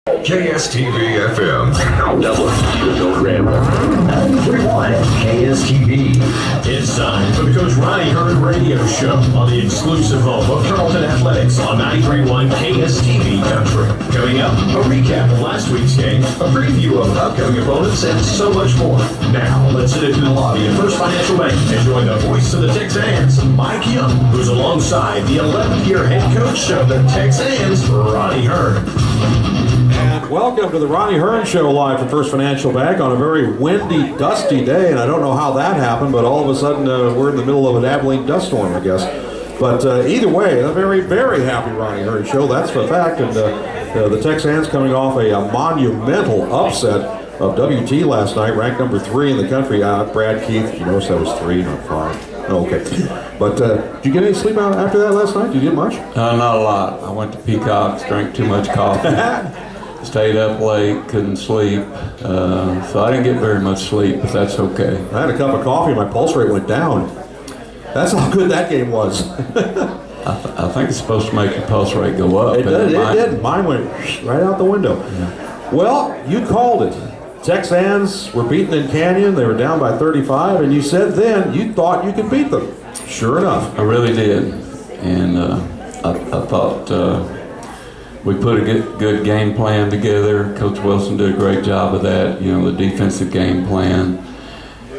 KSTV FM. Dublin. 93.1 KSTV. It's time for the Coach Ronnie Hearne Radio Show on the exclusive home of Tarleton Athletics on 93.1 KSTV Country. Coming up, a recap of last week's game, a preview of upcoming opponents, and so much more. Now, let's head into the lobby of First Financial Bank and join the voice of the Texans, Mike Young, who's alongside the 11th-year head coach of the Texans, Ronnie Hearne. And welcome to the Ronnie Hearne Show live from First Financial Bank on a very windy, dusty day. And I don't know how that happened, but all of a sudden we're in the middle of an dabbling dust storm, I guess. But either way, a very, very happy Ronnie Hearne Show, that's for a fact. And the Texans coming off a monumental upset of WT last night, ranked number 3 in the country. Brad Keith, you notice that was 3, not 5. Oh, okay. But did you get any sleep out after that last night? Did you get much? Not a lot. I went to Peacock's, drank too much coffee. Stayed up late, couldn't sleep, so I didn't get very much sleep, but that's okay. I had a cup of coffee, my pulse rate went down. That's how good that game was. I think it's supposed to make your pulse rate go up. It did. Mine went right out the window. Yeah. Well, you called it. Texans were beaten in Canyon. They were down by 35, and you said then you thought you could beat them. Sure enough. I really did, and I thought we put a good game plan together. Coach Wilson did a great job of that, the defensive game plan.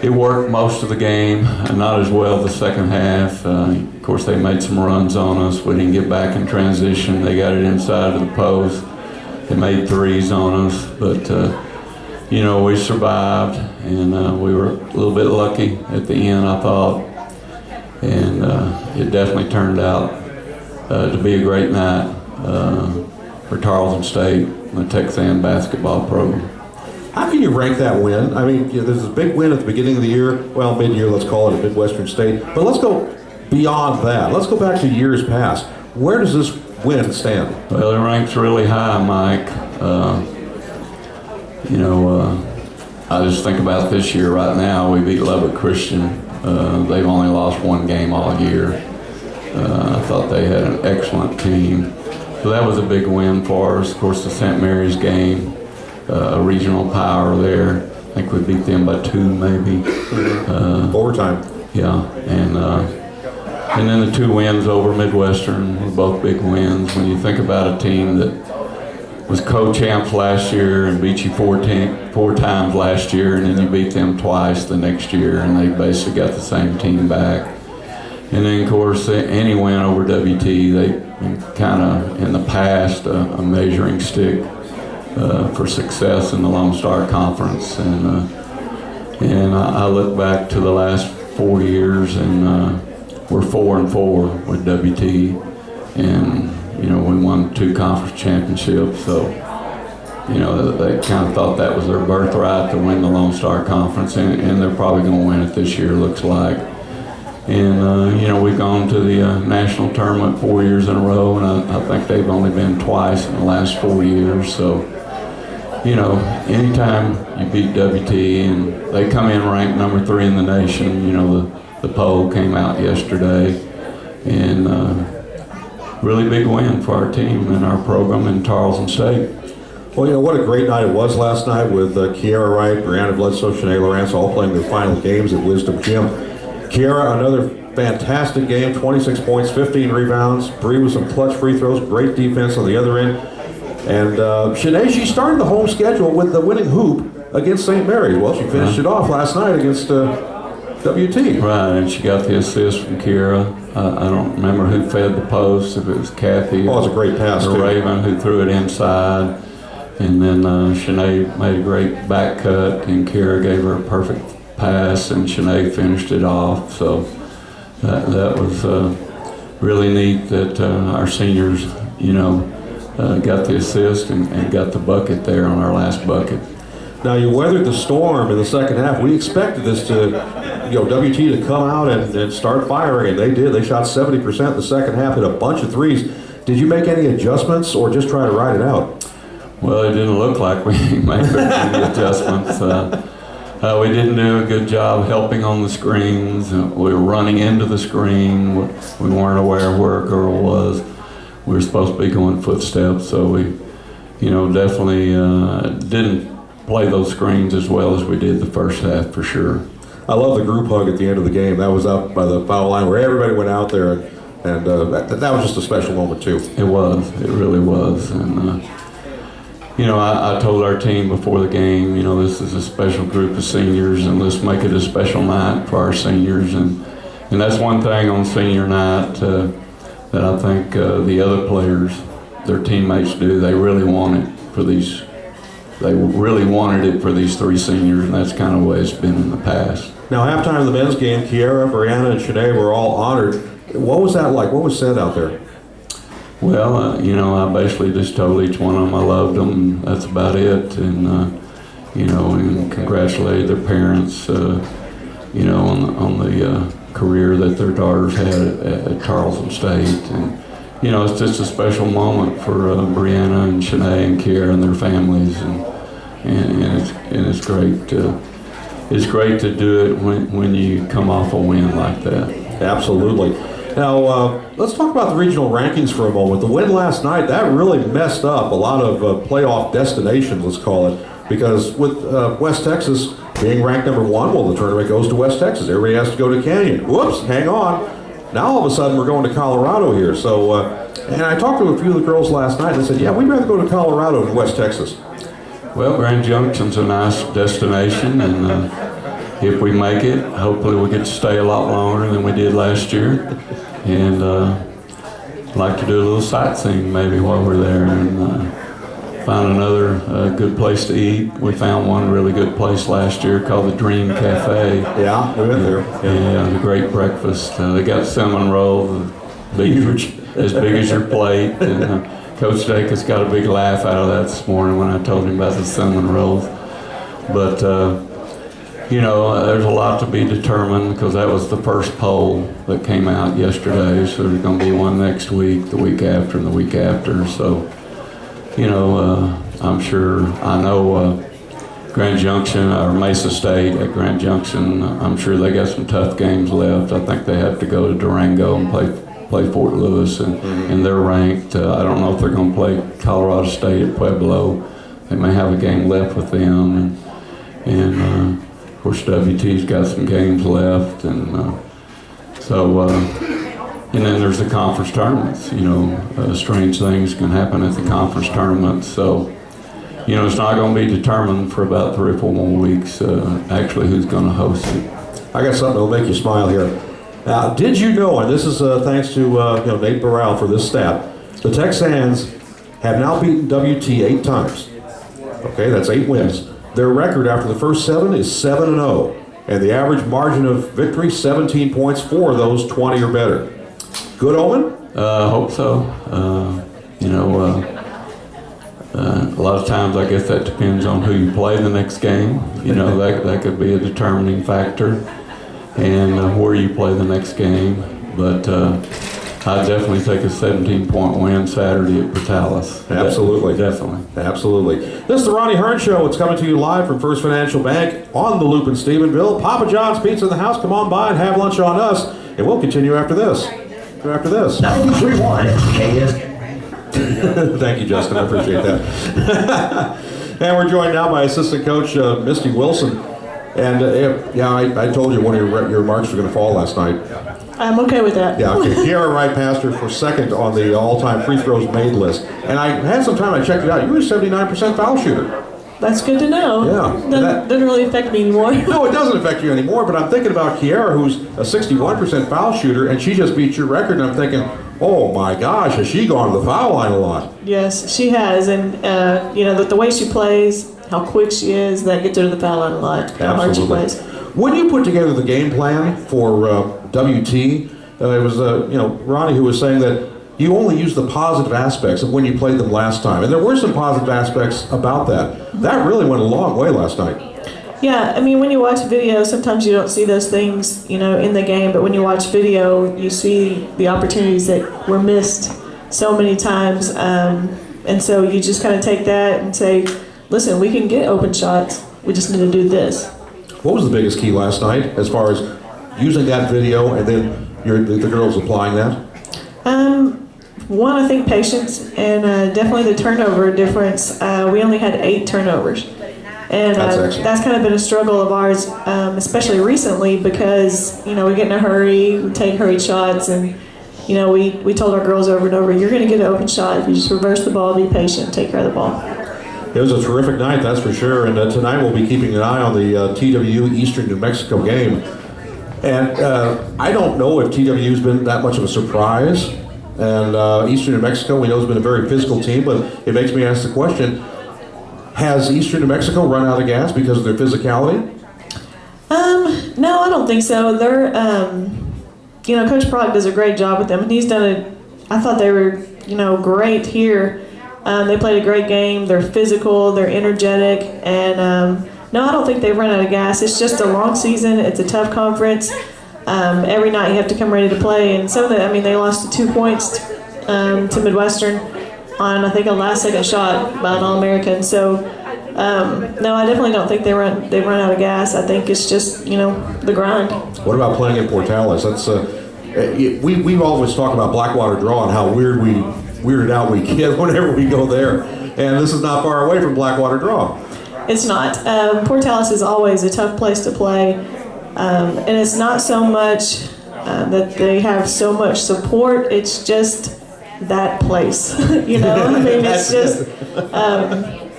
It worked most of the game, not as well the second half. Of course, they made some runs on us. We didn't get back in transition. They got it inside of the post. They made threes on us, but we survived, and we were a little bit lucky at the end, I thought. And it definitely turned out to be a great night for Tarleton State and the Texan basketball program. How can you rank that win? I mean, there's a big win at the beginning of the year. Well, mid-year, let's call it a Midwestern State. But let's go beyond that. Let's go back to years past. Where does this win stand? Well, it ranks really high, Mike. I just think about this year right now. We beat Lubbock Christian. They've only lost one game all year. I thought they had an excellent team. So that was a big win for us. Of course, the St. Mary's game, a regional power there. I think we beat them by 2, maybe. Overtime. Yeah, and then the 2 wins over Midwestern were both big wins. When you think about a team that was co-champs last year and beat you 4 times last year, and then you beat them twice the next year, and they basically got the same team back. And then, of course, any win over WT, they kind of, in the past, a measuring stick for success in the Lone Star Conference. And I look back to the last 4 years, and we're 4-4 with WT. And, we won 2 conference championships. So, they kind of thought that was their birthright to win the Lone Star Conference. And they're probably going to win it this year, looks like. And, we've gone to the national tournament 4 years in a row, and I think they've only been twice in the last 4 years. So, anytime you beat WT and they come in ranked number 3 in the nation, the poll came out yesterday, and really big win for our team and our program in Tarleton State. Well, what a great night it was last night with Kiara Wright, Brianna Bledsoe, Shanae Lawrence all playing their final games at Wisdom Gym. Kiara, another fantastic game, 26 points, 15 rebounds. Bree with some clutch free throws, great defense on the other end. And Shanae, she started the home schedule with the winning hoop against St. Mary's. Well, she finished it off last night against WT. Right, and she got the assist from Kiara. I don't remember who fed the post, if it was Kathy it was a great pass, or Raven who threw it inside. And then Shanae made a great back cut, and Kiara gave her a perfect pass, and Shanae finished it off. So that was really neat that our seniors, got the assist and got the bucket there on our last bucket. Now, you weathered the storm in the second half. We expected this to, WT to come out and start firing, and they did. They shot 70% in the second half, hit a bunch of threes. Did you make any adjustments or just try to ride it out? Well, it didn't look like we made any adjustments. We didn't do a good job helping on the screens. We were running into the screen. We weren't aware of where a girl was. We were supposed to be going footsteps, so we definitely didn't play those screens as well as we did the first half for sure. I love the group hug at the end of the game. That was up by the foul line where everybody went out there, and that was just a special moment too. It was. It really was. And I told our team before the game, this is a special group of seniors, and let's make it a special night for our seniors. And that's one thing on senior night that I think the other players, their teammates do. They really want it for these. They really wanted it for these three seniors, and that's kind of the way it's been in the past. Now, halftime of the men's game, Kiera, Brianna, and Shanae were all honored. What was that like? What was said out there? Well, I basically just told each one of them I loved them, and that's about it. And, and congratulated their parents, on the career that their daughters had at Tarleton State. And, it's just a special moment for Brianna and Shanae and Kiera and their families. And it's great. It's great to do it when you come off a win like that. Absolutely. Now, let's talk about the regional rankings for a moment. The win last night, that really messed up a lot of playoff destinations, let's call it, because with West Texas being ranked number 1, well, the tournament goes to West Texas. Everybody has to go to Canyon. Whoops, hang on. Now all of a sudden we're going to Colorado here. So, and I talked to a few of the girls last night and they said, yeah, we'd rather go to Colorado than West Texas. Well, Grand Junction's a nice destination, and if we make it, hopefully we'll get to stay a lot longer than we did last year. And like to do a little sightseeing maybe while we're there, and find another good place to eat. We found one really good place last year called the Dream Cafe. Yeah, we went there. And a great breakfast. They got cinnamon rolls, huge, as big as your plate. And Coach Dacus got a big laugh out of that this morning when I told him about the cinnamon rolls. But there's a lot to be determined because that was the first poll that came out yesterday. So there's going to be one next week, the week after, and the week after. So, I'm sure, I know Grand Junction or Mesa State at Grand Junction, I'm sure they got some tough games left. I think they have to go to Durango and play Fort Lewis, and they're ranked. I don't know if they're going to play Colorado State at Pueblo. They may have a game left with them. And of course, WT's got some games left. And and then there's the conference tournaments. Strange things can happen at the conference tournaments. So, it's not going to be determined for about 3 or 4 more weeks, actually, who's going to host it. I got something that'll make you smile here. Now, did you know, and this is thanks to Nate Burrell for this stat, the Texans have now beaten WT 8 times. Okay, that's 8 wins. Their record after the first 7 is 7-0, and the average margin of victory 17 points for those 20 or better. Good omen? Hope so. A lot of times I guess that depends on who you play the next game. That could be a determining factor, and where you play the next game. But I'd definitely take a 17-point win Saturday at Portales. Absolutely. Definitely. Absolutely. This is the Ronnie Hearne Show. It's coming to you live from First Financial Bank on the Loop in Stephenville. Papa John's Pizza in the house. Come on by and have lunch on us, and we'll continue after this. 93.1 KS. Thank you, Justin. I appreciate that. And we're joined now by assistant coach Misty Wilson. And I told you one of your marks was going to fall last night. I'm okay with that. Yeah, okay. Kiara Wright passed her for second on the all-time free throws made list. And I had some time, I checked it out. You were a 79% foul shooter. That's good to know. Yeah. Doesn't really affect me anymore. No, it doesn't affect you anymore, but I'm thinking about Kiara, who's a 61% foul shooter, and she just beat your record, and I'm thinking, oh my gosh, has she gone to the foul line a lot? Yes, she has, and the way she plays, how quick she is, that gets her to the foul line a lot. How hard she plays. When you put together the game plan for WT, it was Ronnie who was saying that you only use the positive aspects of when you played them last time, and there were some positive aspects about that. That really went a long way last night. Yeah, I mean, when you watch video, sometimes you don't see those things, in the game, but when you watch video, you see the opportunities that were missed so many times, and so you just kind of take that and say, listen, we can get open shots, we just need to do this. What was the biggest key last night as far as using that video and then the girls applying that? One, I think patience, and definitely the turnover difference. We only had 8 turnovers. And that's kind of been a struggle of ours, especially recently, because, we get in a hurry, we take hurried shots, and, we told our girls over and over, you're going to get an open shot. If you just reverse the ball, be patient, take care of the ball. It was a terrific night, that's for sure. And tonight we'll be keeping an eye on the TWU Eastern New Mexico game. And I don't know if TWU's been that much of a surprise. And Eastern New Mexico, we know, has been a very physical team, but it makes me ask the question, has Eastern New Mexico run out of gas because of their physicality? No, I don't think so. They're, Coach Brock does a great job with them, and he's done I thought they were, great here. They played a great game. They're physical, they're energetic, and no, I don't think they've run out of gas. It's just a long season. It's a tough conference. Every night you have to come ready to play, and some of them, they lost 2 points to Midwestern on, I think, a last-second shot by an All-American. So, no, I definitely don't think they've run out of gas. I think it's just, the grind. What about playing in Portales? That's we've always talked about Blackwater Draw and how weirded out we get whenever we go there, and this is not far away from Blackwater Draw. It's not. Portales is always a tough place to play, and it's not so much that they have so much support. It's just that place, it's just,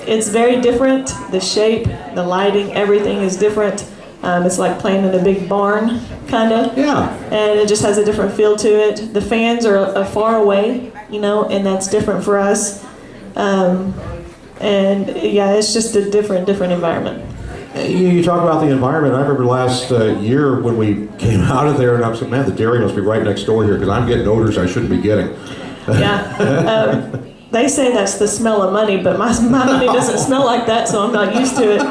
it's very different. The shape, the lighting, everything is different. It's like playing in a big barn, kind of. Yeah. And it just has a different feel to it. The fans are far away, and that's different for us. And yeah, it's just a different environment. You talk about the environment. I remember last year when we came out of there, and I was like, man, the dairy must be right next door here because I'm getting odors I shouldn't be getting. Yeah. They say that's the smell of money, but my money doesn't smell like that, so I'm not used to it.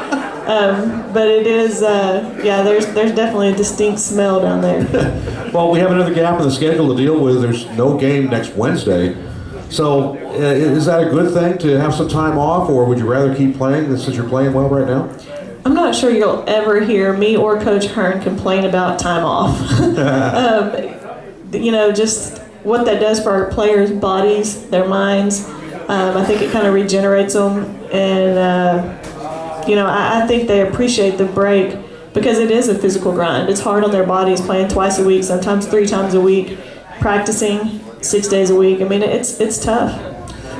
But it is, there's definitely a distinct smell down there. Well, we have another gap in the schedule to deal with. There's no game next Wednesday. So is that a good thing to have some time off, or would you rather keep playing since you're playing well right now? I'm not sure you'll ever hear me or Coach Hearne complain about time off. Just what that does for our players' bodies, their minds. I think it kind of regenerates them, and I think they appreciate the break because it is a physical grind. It's hard on their bodies, playing twice a week, sometimes 3 times a week, practicing 6 days a week. It's tough.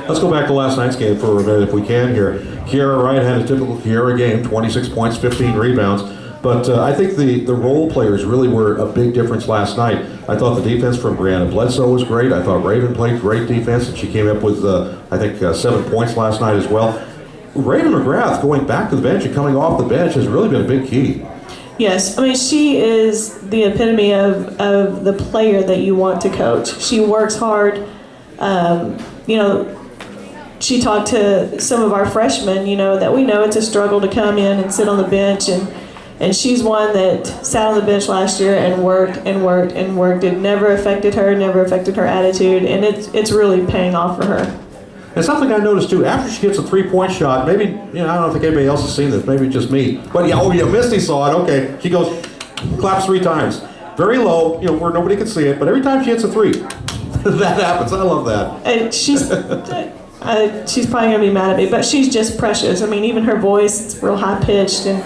Let's go back to last night's game for a minute if we can here. Kiara Wright had a typical Kiara game, 26 points, 15 rebounds. But I think the role players really were a big difference last night. I thought the defense from Brianna Bledsoe was great. I thought Raven played great defense, and she came up with, 7 points last night as well. Raven McGrath going back to the bench and coming off the bench has really been a big key. Yes, she is the epitome of the player that you want to coach. She works hard. She talked to some of our freshmen, that we know it's a struggle to come in and sit on the bench, and she's one that sat on the bench last year and worked and worked and worked. It never affected her attitude, and it's really paying off for her. And something I noticed too, after she gets a 3-point shot, maybe, I don't think anybody else has seen this, maybe just me, but Misty saw it, okay, she goes, claps 3 times. Very low, where nobody can see it, but every time she hits a 3, that happens. I love that. And she's probably going to be mad at me, but she's just precious. Even her voice, it's real high-pitched, and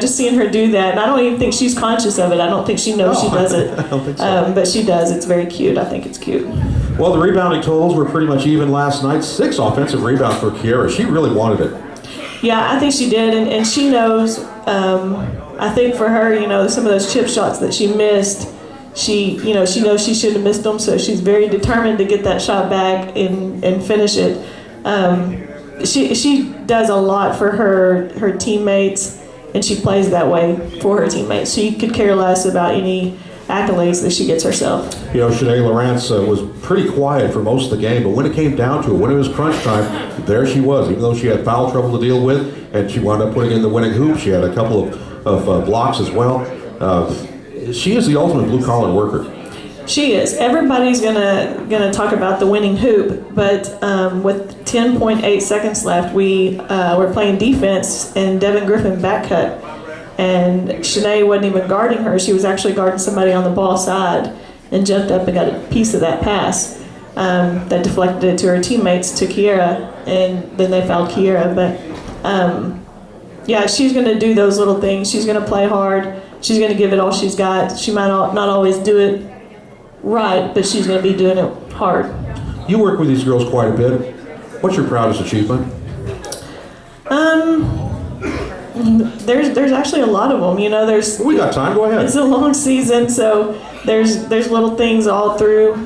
just seeing her do that, and I don't even think she's conscious of it. I don't think she knows she does it. I don't think so. But she does. It's very cute. I think it's cute. Well, the rebounding totals were pretty much even last night. 6 offensive rebounds for Kiara. She really wanted it. Yeah, I think she did, and she knows. I think for her, some of those chip shots that she missed, she knows she shouldn't have missed them, so she's very determined to get that shot back and finish it. She does a lot for her teammates, and she plays that way for her teammates. She could care less about any accolades that she gets herself. Shanae Lawrence was pretty quiet for most of the game, but when it came down to it, when it was crunch time, there she was, even though she had foul trouble to deal with, and she wound up putting in the winning hoop. She had a couple of blocks as well. She is the ultimate blue-collar worker. She is. Everybody's gonna talk about the winning hoop, but with 10.8 seconds left, we were playing defense, and Devin Griffin back cut. And Shanae wasn't even guarding her. She was actually guarding somebody on the ball side and jumped up and got a piece of that pass. that deflected it to her teammates, to Kiera, and then they fouled Kiera. But yeah, she's going to do those little things. She's going to play hard. She's going to give it all she's got. She might not always do it right, but she's going to be doing it hard. You work with these girls quite a bit. What's your proudest achievement? There's actually a lot of them. You know, We got time. Go ahead. It's a long season, so there's little things all through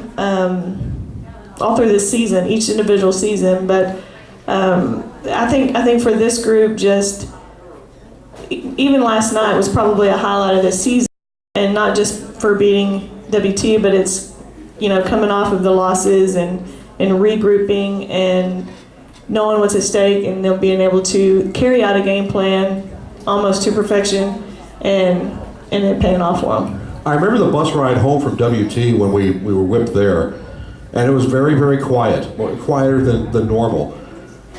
this season, each individual season. But I think for this group, just even last night was probably a highlight of this season, and not just for beating WT, but it's, you know, coming off of the losses and regrouping and knowing what's at stake, and them being able to carry out a game plan almost to perfection, and it paying off for them. I remember the bus ride home from WT when we were whipped there, and it was very, very quiet, quieter than normal.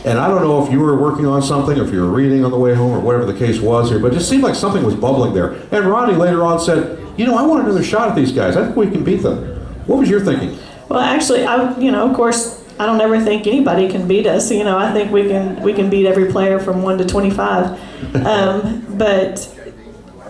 And I don't know if you were working on something, or if you were reading on the way home, or whatever the case was here, but it just seemed like something was bubbling there. And Ronnie later on said, you know, I want another shot at these guys. I think we can beat them. What was your thinking? Well, actually, of course, I don't ever think anybody can beat us. You know, I think we can beat every player from 1 to 25. But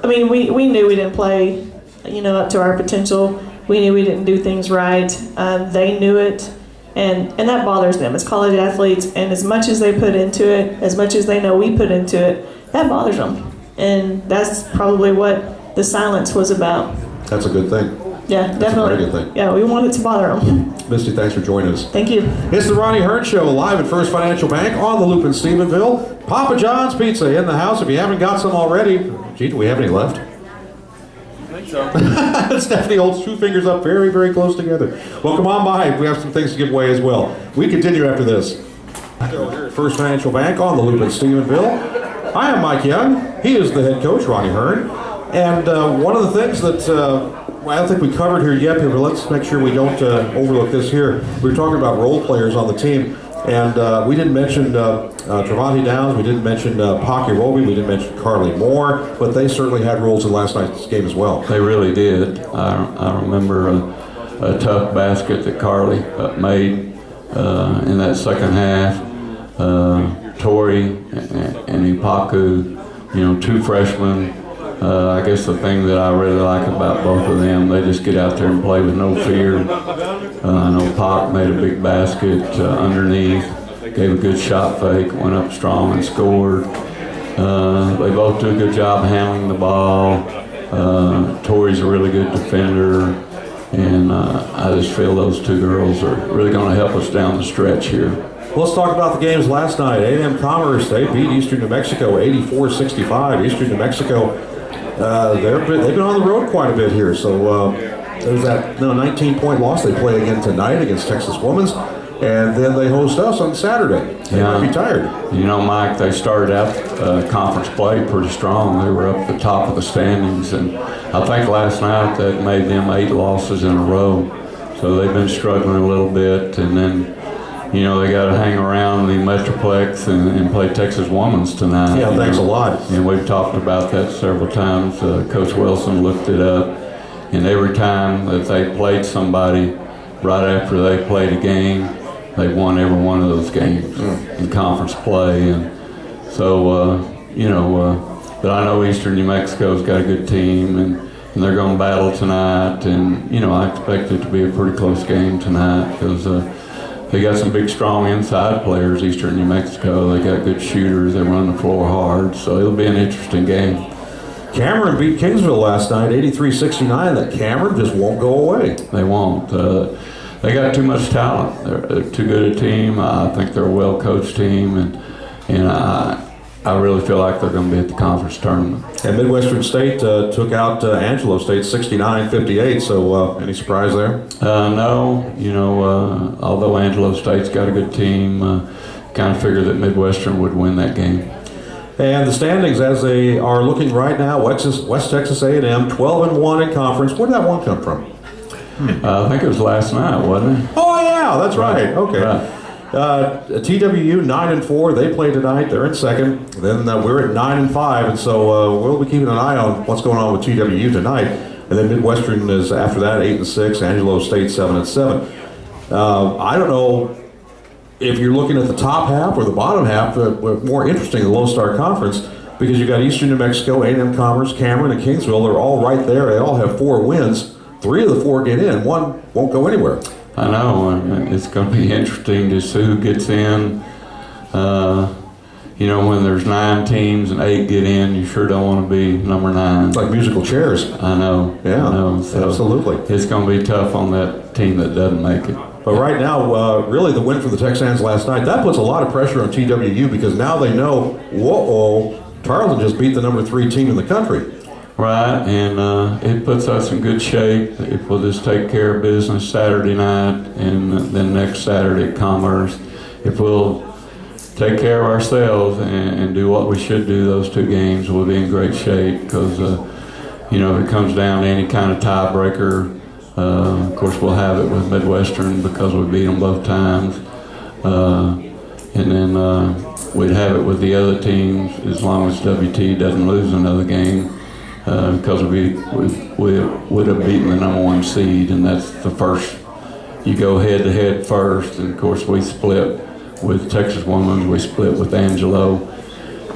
I mean, we knew we didn't play, you know, up to our potential. We knew we didn't do things right. They knew it, and that bothers them. It's college athletes, and as much as they put into it, as much as they know we put into it, that bothers them. And that's probably what the silence was about. That's a good thing. Yeah, That's definitely. a very good thing. Yeah, we want it to bother them. Misty, thanks for joining us. Thank you. It's the Ronnie Hearne Show, live at First Financial Bank on the Loop in Stephenville. Papa John's Pizza in the house. If you haven't got some already, gee, do we have any left? I think so. Stephanie holds two fingers up very, very close together. Well, come on by. We have some things to give away as well. We continue after this. First Financial Bank on the Loop in Stephenville. I am Mike Young. He is the head coach, Ronnie Hearne. And one of the things that I don't think we covered here yet, but let's make sure we don't overlook this here. We were talking about role players on the team, and we didn't mention Travanti Downs, we didn't mention Pocky Roby, we didn't mention Carly Moore, but they certainly had roles in last night's game as well. They really did. I remember a tough basket that Carly made in that second half. Tori and Ipaku, you know, two freshmen. I guess the thing that I really like about both of them, they just get out there and play with no fear. I know Pac made a big basket underneath, gave a good shot fake, went up strong and scored. They both do a good job handling the ball. Tori's a really good defender, and I just feel those two girls are really going to help us down the stretch here. Let's talk about the games last night. A&M Commerce, they beat Eastern New Mexico 84-65. Eastern New Mexico, they've been on the road quite a bit here. So there's that 19-point loss they play again tonight against Texas Women's. And then they host us on Saturday. They might be tired. You know, Mike, they started out conference play pretty strong. They were up the top of the standings. And I think last night that made them 8 losses in a row. So they've been struggling a little bit. And then, you know, they got to hang around the Metroplex and play Texas Women's tonight. Yeah, thanks a lot. And we've talked about that several times. Coach Wilson looked it up. And every time that they played somebody right after they played a game, they won every one of those games in conference play. And so, you know, but I know Eastern New Mexico's got a good team, and they're going to battle tonight. And, you know, I expect it to be a pretty close game tonight because they got some big, strong inside players, Eastern New Mexico. They got good shooters. They run the floor hard. So it'll be an interesting game. Cameron beat Kingsville last night, 83-69. That Cameron just won't go away. They won't. They got too much talent. They're too good a team. I think they're a well-coached team, and I really feel like they're going to be at the conference tournament. And Midwestern State took out Angelo State 69-58, so any surprise there? No. You know, although Angelo State's got a good team, kind of figured that Midwestern would win that game. And the standings as they are looking right now, West Texas A&M 12-1 in conference. Where did that one come from? I think it was last night, wasn't it? Oh, yeah, that's right. Okay. Right. TWU 9-4. They play tonight. They're in second. Then we're at 9-5, and so we'll be keeping an eye on what's going on with TWU tonight. And then Midwestern is after that 8-6. Angelo State 7-7. I don't know if you're looking at the top half or the bottom half, more interesting, the Lone Star Conference, because you got Eastern New Mexico, A&M Commerce, Cameron, and Kingsville. They're all right there. They all have 4 wins. 3 of the 4 get in. 1 won't go anywhere. I know. It's going to be interesting to see who gets in. You know, when there's 9 teams and 8 get in, you sure don't want to be number 9. It's like musical chairs. I know. Yeah, I know. So absolutely. It's going to be tough on that team that doesn't make it. But right now, really the win for the Texans last night, that puts a lot of pressure on TWU because now they know, whoa, Tarleton just beat the number 3 team in the country. Right, and it puts us in good shape if we'll just take care of business Saturday night and then next Saturday at Commerce. If we'll take care of ourselves and do what we should do those 2 games, we'll be in great shape because, you know, if it comes down to any kind of tiebreaker, of course we'll have it with Midwestern because we beat them both times. And then we'd have it with the other teams as long as WT doesn't lose another game. Because we would have beaten the number 1 seed, and that's the first. You go head-to-head first, and of course we split with Texas Women's, we split with Angelo,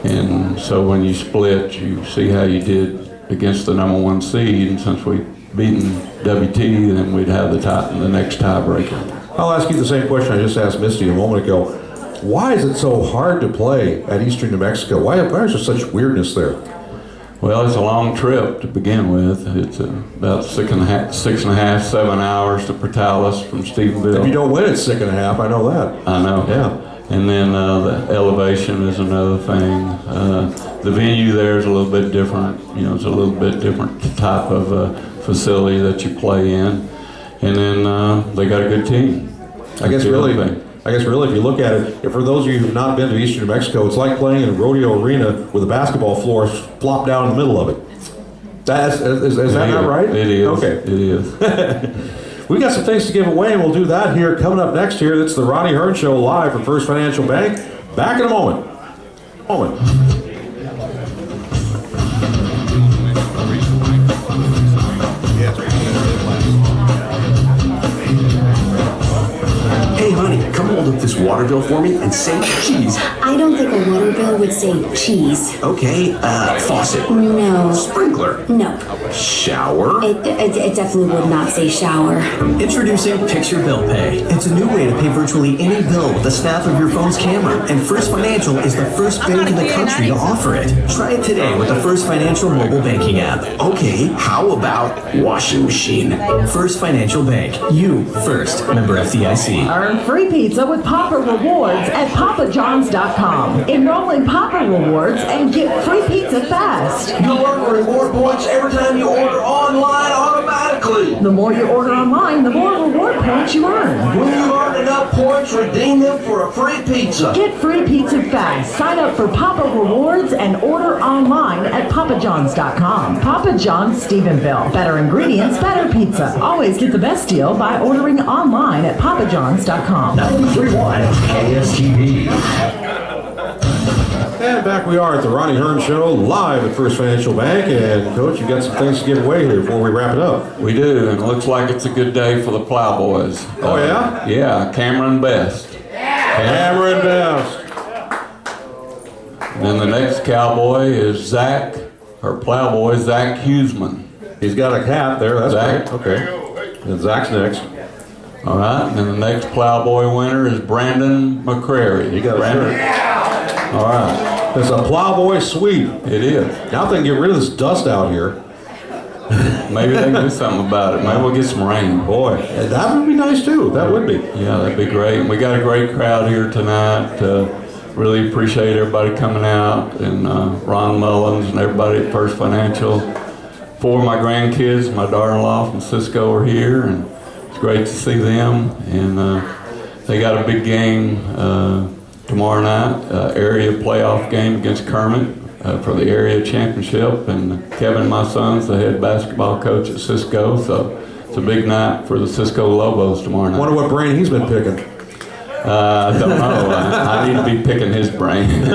and so when you split, you see how you did against the number 1 seed, and since we've beaten WT, then we'd have the next tiebreaker. I'll ask you the same question I just asked Misty a moment ago. Why is it so hard to play at Eastern New Mexico? Why is there such weirdness there? Well, it's a long trip to begin with. It's about 6.5, 7 hours to Portales from Stephenville. If you don't win, it's 6.5. I know that. I know. Yeah. And then the elevation is another thing. The venue there is a little bit different. You know, it's a little bit different type of facility that you play in. And then they got a good team. I guess really, if you look at it, if for those of you who've not been to Eastern New Mexico, it's like playing in a rodeo arena with a basketball floor flopped down in the middle of it. Is that not right? It is. Okay. It is. We got some things to give away, and we'll do that here coming up next here. That's the Ronnie Hearne Show live from First Financial Bank. Back in a moment. Hey, honey, come hold up this water bill for me and say cheese. I don't think a water bill would say cheese. Okay, faucet. No. Sprinkler. No. Shower. It definitely would not say shower. Introducing Picture Bill Pay. It's a new way to pay virtually any bill with the snap of your phone's camera, and First Financial is the first bank in the country to offer it. Try it today with the First Financial mobile banking app. Okay, how about washing machine? First Financial Bank. You first. Member FDIC. Earn free pizza with Papa Rewards at papajohns.com. Enroll in Papa Rewards and get free pizza fast. You'll earn reward points every time you order online automatically. The more you order online, the more reward points you earn. When you earn enough points, redeem them for a free pizza. Get free pizza fast. Sign up for Papa Rewards and order online at papajohns.com. Papa John's Stephenville. Better ingredients, better pizza. Always get the best deal by ordering online at papajohns.com. 93.1 KSTV. And back we are at the Ronnie Hearne Show live at First Financial Bank. And Coach, you got some things to give away here before we wrap it up. We do, and it looks like it's a good day for the Plowboys. Oh, yeah? Yeah, Cameron Best. Cameron Best. And then the next cowboy is Zach Huseman. He's got a hat there. That's Zach. great. Okay. And Zach's next. All right, and then the next Plowboy winner is Brandon McCrary. You got a Brandon. shirt. All right. It's a Plowboy sweep. It is. Now they can get rid of this dust out here. Maybe they can do something about it. Maybe we'll get some rain. Boy, that would be nice too. That would be. Yeah, that'd be great. And we got a great crowd here tonight. Really appreciate everybody coming out, and Ron Mullins and everybody at First Financial. 4 of my grandkids, my daughter-in-law from Cisco are here, and it's great to see them. And they got a big game tomorrow night, area playoff game against Kermit for the area championship. And Kevin, my son's the head basketball coach at Cisco, so it's a big night for the Cisco Lobos tomorrow night. Wonder what brain he's been picking. I don't know. I need to be picking his brain.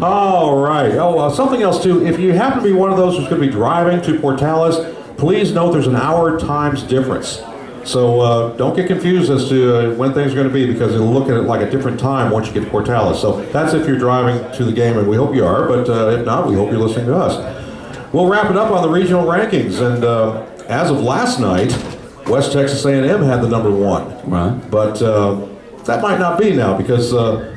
All right. Something else too. If you happen to be one of those who's going to be driving to Portales, please note there's an hour times difference. So don't get confused as to when things are going to be, because it'll look at it like a different time once you get to Portales. So that's if you're driving to the game, and we hope you are, but if not, we hope you're listening to us. We'll wrap it up on the regional rankings, and as of last night, West Texas A&M had the number 1. Right. But that might not be now, because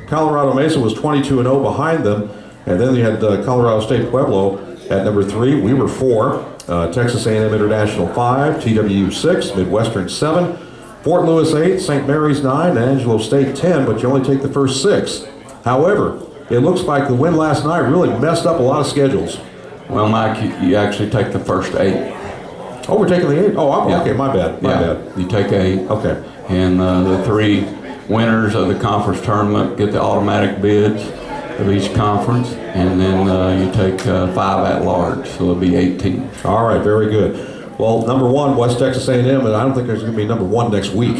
Colorado Mesa was 22-0 behind them, and then you had Colorado State Pueblo at number 3. We were 4. Texas A&M International 5, TWU 6, Midwestern 7, Fort Lewis 8, St. Mary's 9, and Angelo State 10, but you only take the first 6. However, it looks like the win last night really messed up a lot of schedules. Well, Mike, you actually take the first 8. Oh, we're taking the 8? Oh, Yeah. okay, my bad. You take 8. Okay. And the 3 winners of the conference tournament get the automatic bids of each conference, and then you take 5 at large, so it'll be 18. All right, very good. Well, number 1, West Texas A&M, and I don't think there's going to be number 1 next week.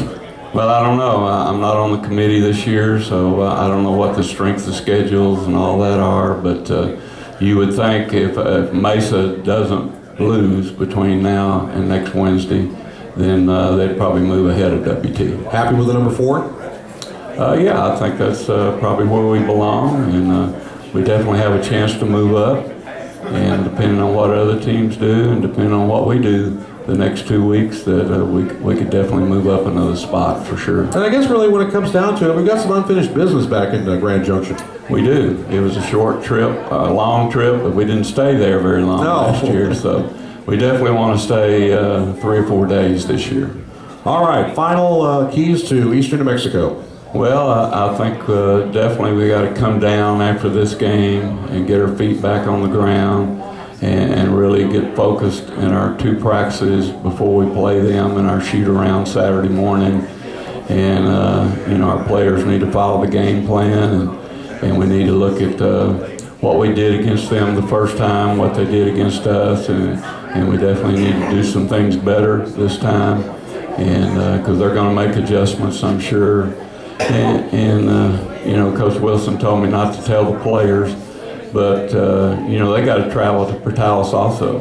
Well, I don't know. I'm not on the committee this year, so I don't know what the strength of schedules and all that are, but you would think if Mesa doesn't lose between now and next Wednesday, then they'd probably move ahead of WT. Happy with the number 4? Yeah, I think that's probably where we belong, and we definitely have a chance to move up. And depending on what other teams do, and depending on what we do the next 2 weeks, that we could definitely move up another spot for sure. And I guess really when it comes down to it, we've got some unfinished business back in Grand Junction. We do. It was a short trip, a long trip, but we didn't stay there very long last year, so we definitely want to stay 3 or 4 days this year. All right, final keys to Eastern New Mexico. Well, I think definitely we got to come down after this game and get our feet back on the ground and really get focused in our 2 practices before we play them in our shoot around Saturday morning. And our players need to follow the game plan, and we need to look at what we did against them the first time, what they did against us, and we definitely need to do some things better this time, and because they're going to make adjustments, I'm sure. And Coach Wilson told me not to tell the players, but they got to travel to Portales also,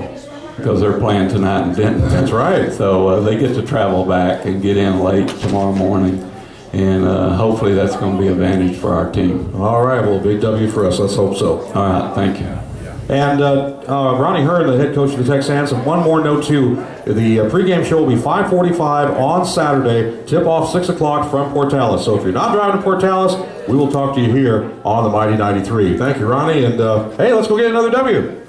because they're playing tonight in Denton. That's right. So they get to travel back and get in late tomorrow morning, and hopefully that's going to be an advantage for our team. All right, well, big W for us. Let's hope so. All right, thank you. And Ronnie Hearne, the head coach of the Texans, and one more note too, the pregame show will be 5:45 on Saturday, tip-off 6 o'clock from Portales. So if you're not driving to Portales, we will talk to you here on the Mighty 93. Thank you, Ronnie, and hey, let's go get another W.